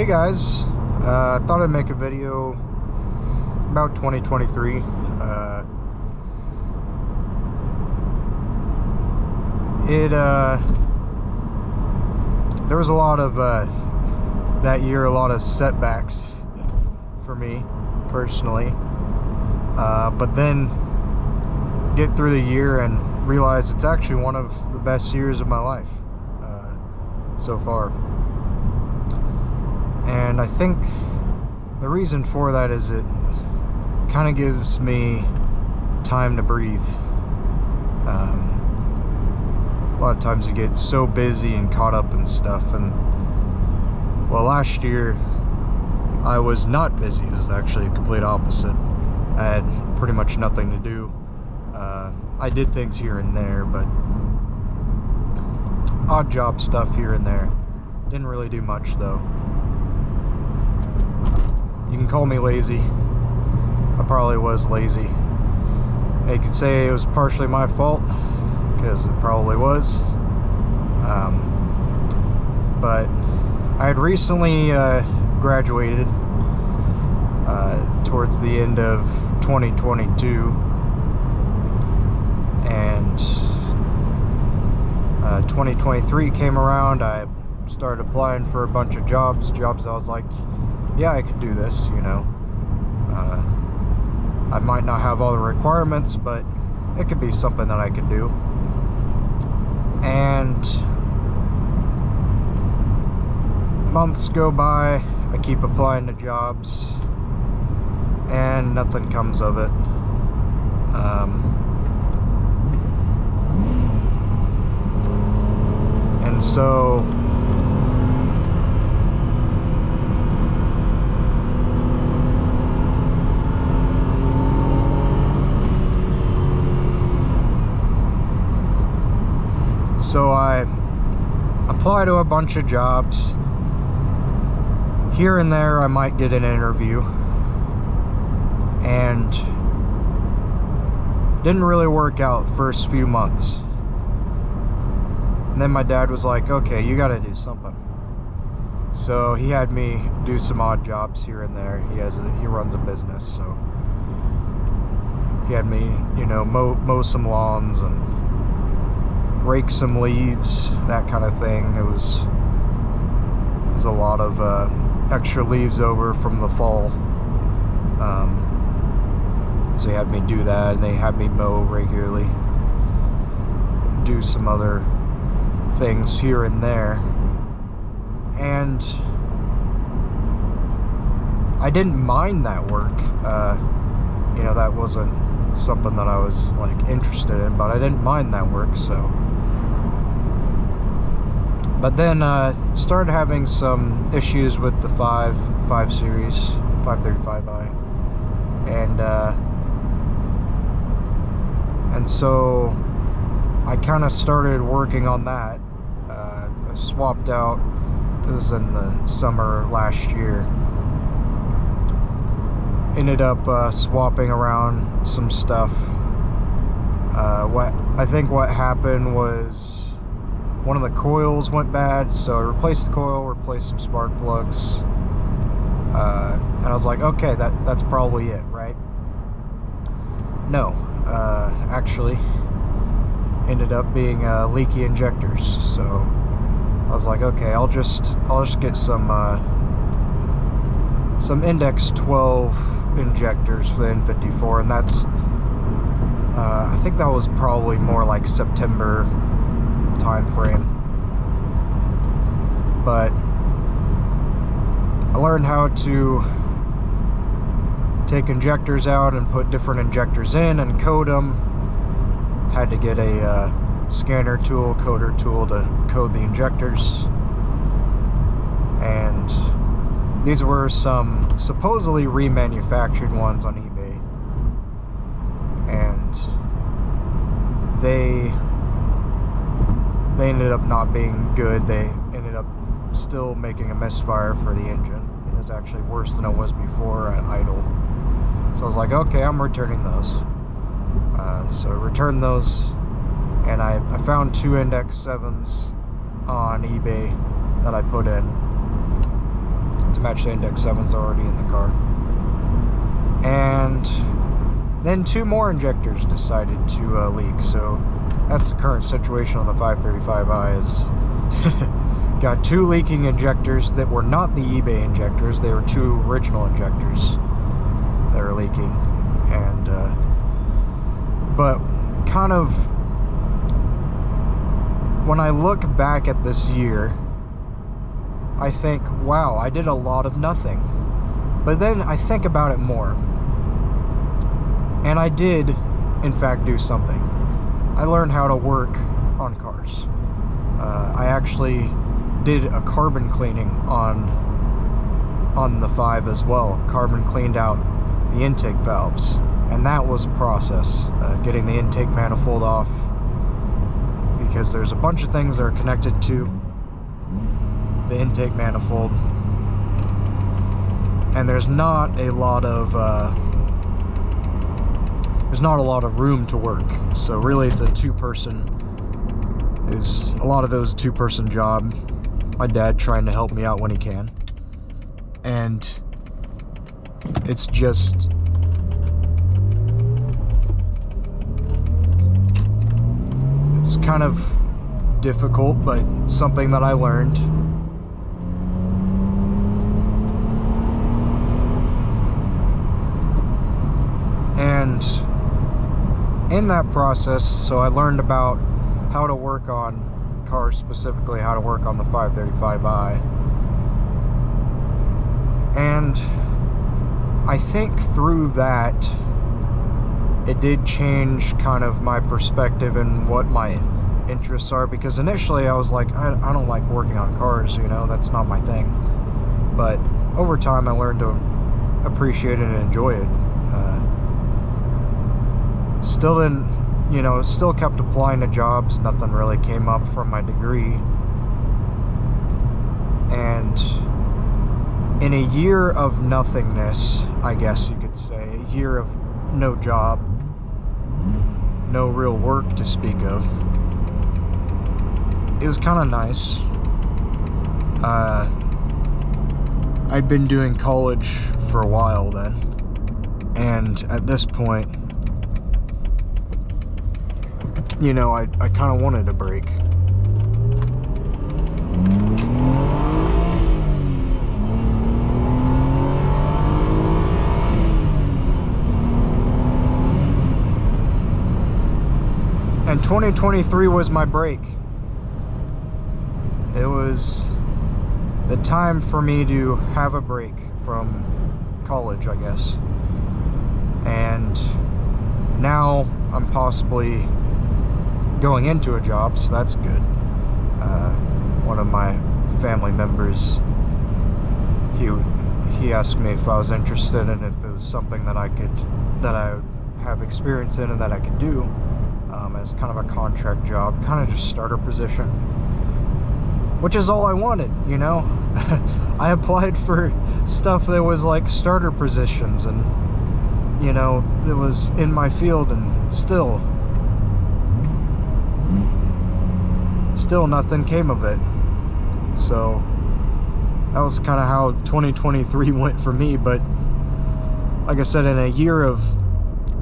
Hey guys, I thought I'd make a video about 2023. There was a lot of that year, a lot of setbacks for me personally, but then get through the year and realize it's actually one of the best years of my life so far. And I think the reason for that is it kind of gives me time to breathe. A lot of times you get so busy and caught up in stuff, and well, last year I was not busy. It was actually a complete opposite. I had pretty much nothing to do. I did things here and there, but odd job stuff here and there. Didn't really do much though. You can call me lazy. I probably was lazy. You could say it was partially my fault, because it probably was. But I had recently graduated towards the end of 2022, and 2023 came around. I started applying for a bunch of jobs I was like, yeah, I could do this, you know. I might not have all the requirements, but it could be something that I could do. And months go by, I keep applying to jobs, and nothing comes of it. And so I apply to a bunch of jobs. Here and there I might get an interview, and didn't really work out the first few months. And then my dad was like, okay, you gotta do something. So he had me do some odd jobs here and there. He runs a business, so he had me, you know, mow some lawns and rake some leaves, that kind of thing. It was a lot of extra leaves over from the fall, so he had me do that, and they had me mow regularly, do some other things here and there, and I didn't mind that work. You know, that wasn't something that I was like interested in, but I didn't mind that work. So but then started having some issues with the 5 series 535i, and so I kind of started working on that. I swapped out, it was in the summer last year, ended up swapping around some stuff. What happened was one of the coils went bad, so I replaced the coil, replaced some spark plugs, and I was like, okay, that's probably it, right? No, actually ended up being leaky injectors. So I was like, okay, I'll just get some index 12 injectors for the N54, and that's I think that was probably more like September time frame. But I learned how to take injectors out and put different injectors in and code them. Had to get a scanner tool, coder tool to code the injectors, and these were some supposedly remanufactured ones on eBay, and they ended up not being good. They ended up still making a misfire for the engine. It was actually worse than it was before at idle. So I was like, okay, I'm returning those. So I returned those, and I found 2 index 7s on eBay that I put in. to match the index 7s already in the car. And then 2 more injectors decided to leak, so that's the current situation on the 535i. Is got 2 leaking injectors that were not the eBay injectors. They were 2 original injectors that were leaking. And but kind of, when I look back at this year, I think, wow, I did a lot of nothing. But then I think about it more, and I did, in fact, do something. I learned how to work on cars. I actually did a carbon cleaning on the 5 as well. Carbon cleaned out the intake valves, and that was a process, getting the intake manifold off, because there's a bunch of things that are connected to the intake manifold, and there's not a lot of room to work. So really, it's a 2-person. A lot of it was a 2-person job. My dad trying to help me out when he can, and it's just, it's kind of difficult, but something that I learned. And in that process, so I learned about how to work on cars, specifically how to work on the 535i. And I think through that, it did change kind of my perspective and what my interests are, because initially I was like, I don't like working on cars, you know, that's not my thing. But over time, I learned to appreciate it and enjoy it. Still didn't, you know, still kept applying to jobs. Nothing really came up from my degree. And in a year of nothingness, I guess you could say, a year of no job, no real work to speak of, it was kind of nice. I'd been doing college for a while then, and at this point, you know, I kind of wanted a break. And 2023 was my break. It was the time for me to have a break from college, I guess. And now I'm possibly going into a job, so that's good. One of my family members, he asked me if I was interested and if it was something that I would have experience in and that I could do, as kind of a contract job, kind of just starter position, which is all I wanted, you know. I applied for stuff that was like starter positions, and you know, it was in my field, and still nothing came of it. So that was kind of how 2023 went for me. But like I said, in a year of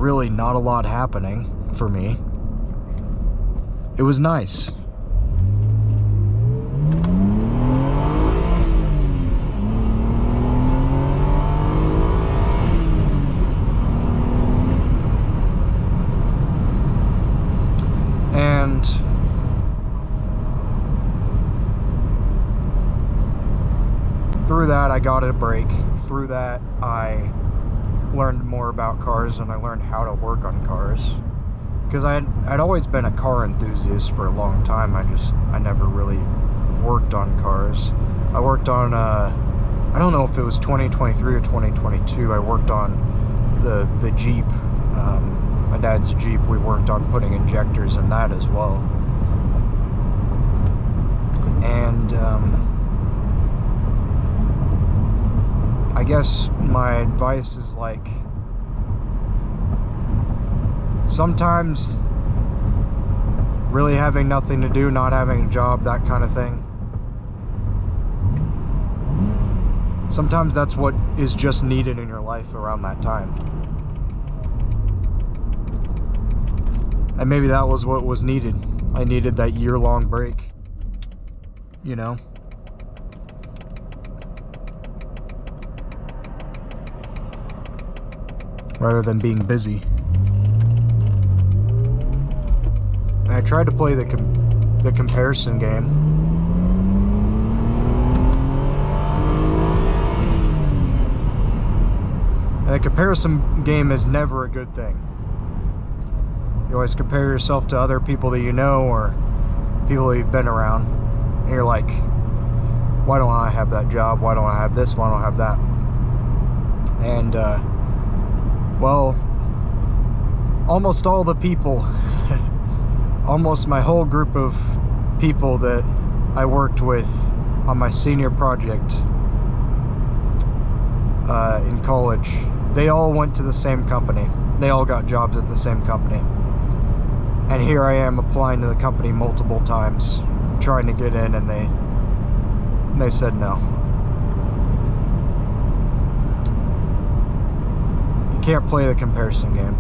really not a lot happening for me, it was nice. And through that, I got a break. Through that, I learned more about cars, and I learned how to work on cars. Because I'd always been a car enthusiast for a long time. I never really worked on cars. I worked on, I don't know if it was 2023 or 2022, I worked on the Jeep, my dad's Jeep. We worked on putting injectors in that as well. And I guess my advice is, like, sometimes really having nothing to do, not having a job, that kind of thing, sometimes that's what is just needed in your life around that time. And maybe that was what was needed. I needed that year-long break, you know? Rather than being busy. And I tried to play the comparison game. And the comparison game is never a good thing. You always compare yourself to other people that you know or people that you've been around. And you're like, why don't I have that job? Why don't I have this? Why don't I have that? And, well, almost all the people, almost my whole group of people that I worked with on my senior project in college, they all went to the same company. They all got jobs at the same company. And here I am applying to the company multiple times, trying to get in, and they said no. You can't play the comparison game.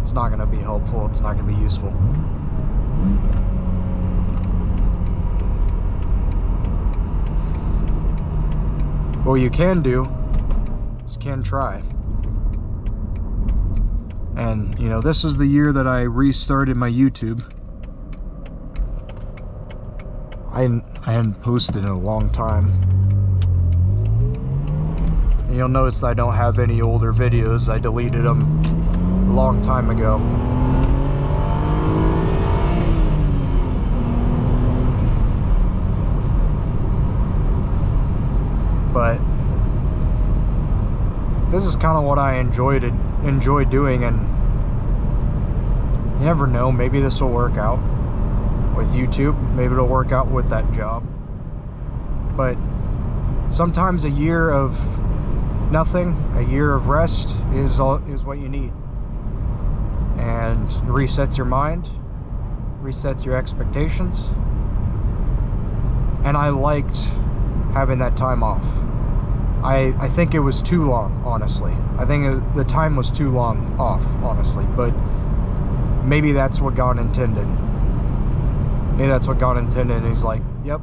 It's not going to be helpful. It's not going to be useful. What you can do is you can try. And, you know, this is the year that I restarted my YouTube. I hadn't posted in a long time. And you'll notice that I don't have any older videos. I deleted them a long time ago. But this is kind of what I enjoy doing, and you never know, maybe this will work out with YouTube, maybe it'll work out with that job. But sometimes a year of nothing, a year of rest is what you need, and it resets your mind, resets your expectations. And I liked having that time off. I think it was too long, honestly. I think the time was too long off, honestly. But maybe that's what God intended. Maybe that's what God intended. And He's like, yep,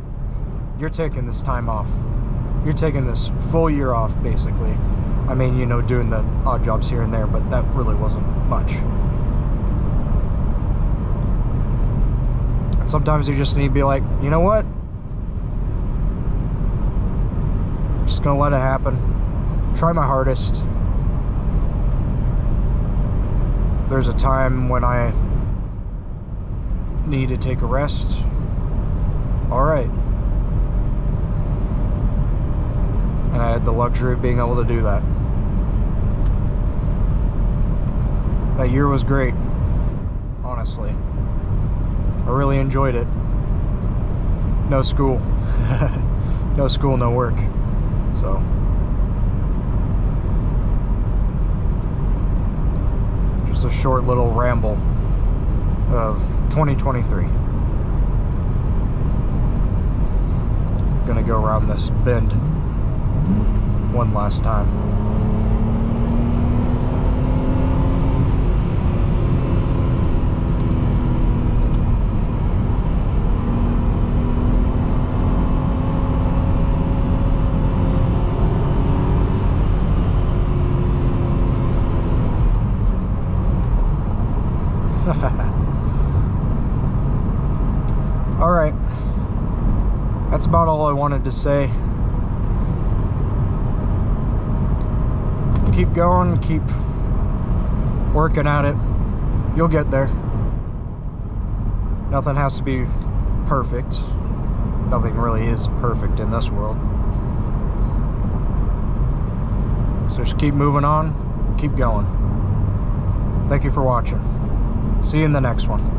you're taking this time off. You're taking this full year off, basically. I mean, you know, doing the odd jobs here and there, but that really wasn't much. And sometimes you just need to be like, you know what? Just gonna let it happen. Try my hardest. If there's a time when I need to take a rest, alright. And I had the luxury of being able to do that. That year was great, honestly. I really enjoyed it. No school. No school, no work. So, just a short little ramble of 2023. Gonna go around this bend one last time. Alright, that's about all I wanted to say. Keep going, keep working at it. You'll get there. Nothing has to be perfect. Nothing really is perfect in this world. So just keep moving on, keep going. Thank you for watching. See you in the next one.